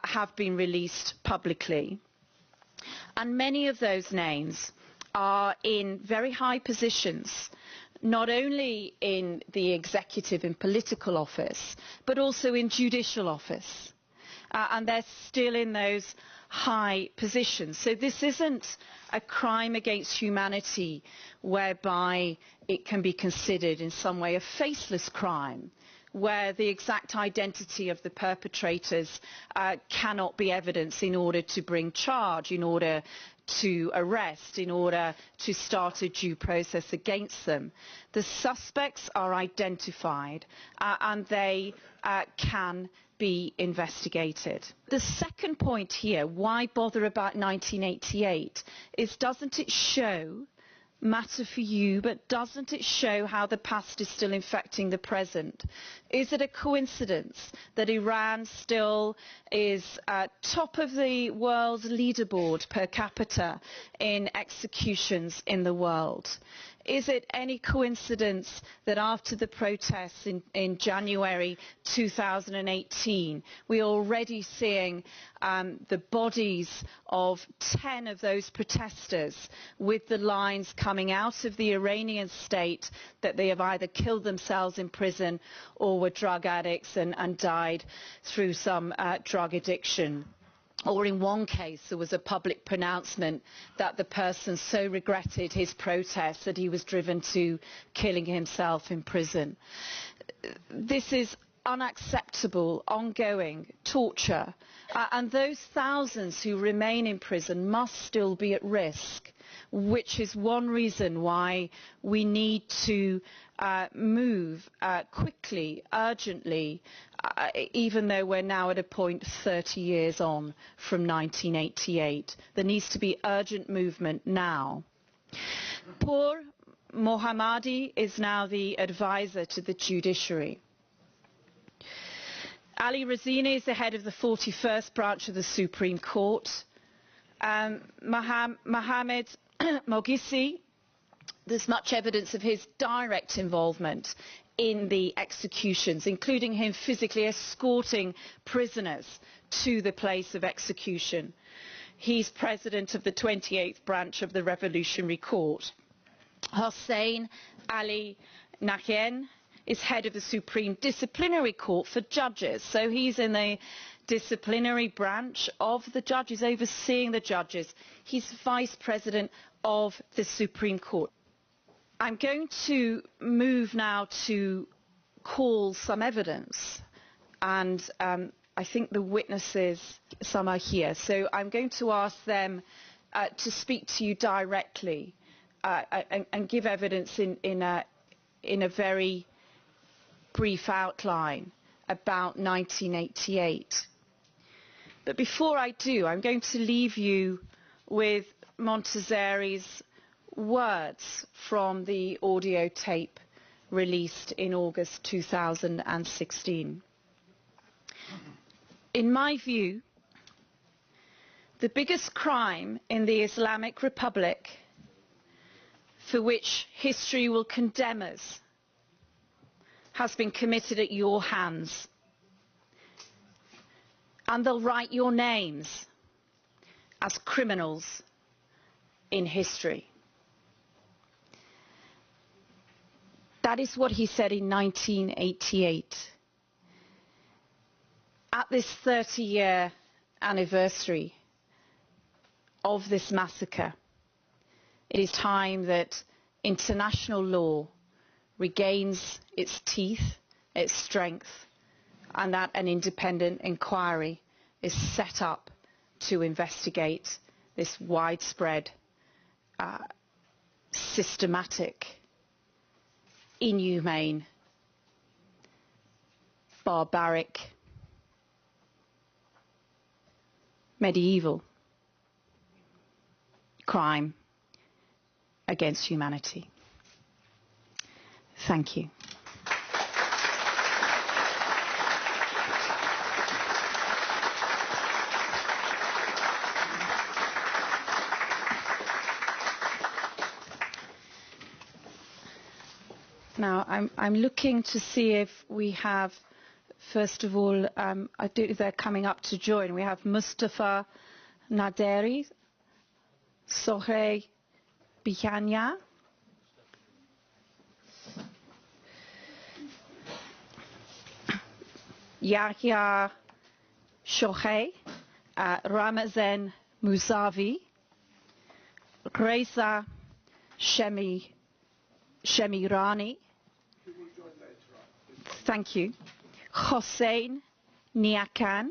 have been released publicly. And many of those names are in very high positions, not only in the executive and political office, but also in judicial office. And they're still in those high positions. So this isn't a crime against humanity whereby it can be considered in some way a faceless crime, where the exact identity of the perpetrators cannot be evidence in order to bring charge, in order to arrest, in order to start a due process against them. The suspects are identified and they can be investigated. The second point here, why bother about 1988, is doesn't it show, matter for you, but doesn't it show how the past is still infecting the present? Is it a coincidence that Iran still is top of the world's leaderboard per capita in executions in the world? Is it any coincidence that after the protests in January 2018, we are already seeing the bodies of 10 of those protesters with the lines coming out of the Iranian state that they have either killed themselves in prison or were drug addicts and died through some drug addiction? Or in one case there was a public pronouncement that the person so regretted his protest that he was driven to killing himself in prison. This is unacceptable, ongoing torture, and those thousands who remain in prison must still be at risk, which is one reason why we need to move quickly, urgently, even though we're now at a point 30 years on from 1988. There needs to be urgent movement now. Pour Mohammadi is now the advisor to the judiciary. Ali Razini is the head of the 41st branch of the Supreme Court. Mohammed Mogisi, there's much evidence of his direct involvement in the executions, including him physically escorting prisoners to the place of execution. He's president of the 28th branch of the Revolutionary Court. Hossein Ali Nahyan is head of the Supreme Disciplinary Court for judges, so he's in the disciplinary branch of the judges, overseeing the judges. He's vice president of the Supreme Court. I'm going to move now to call some evidence, and I think the witnesses, some are here, so I'm going to ask them to speak to you directly and give evidence in a very brief outline about 1988. But before I do, I'm going to leave you with Montazeri's words from the audio tape released in August 2016. In my view, the biggest crime in the Islamic Republic, for which history will condemn us, has been committed at your hands. And they'll write your names as criminals in history. That is what he said in 1988. At this 30-year anniversary of this massacre, it is time that international law regains its teeth, its strength, and that an independent inquiry is set up to investigate this widespread, systematic, inhumane, barbaric, medieval crime against humanity. Thank you. Now, I'm looking to see if we have first of all, I do, they're coming up to join. We have Mustafa Naderi, Sohe Bihanya, Yahya Shohei, Ramazan Musavi, Reza Shemirani, thank you, Hossein Niakan,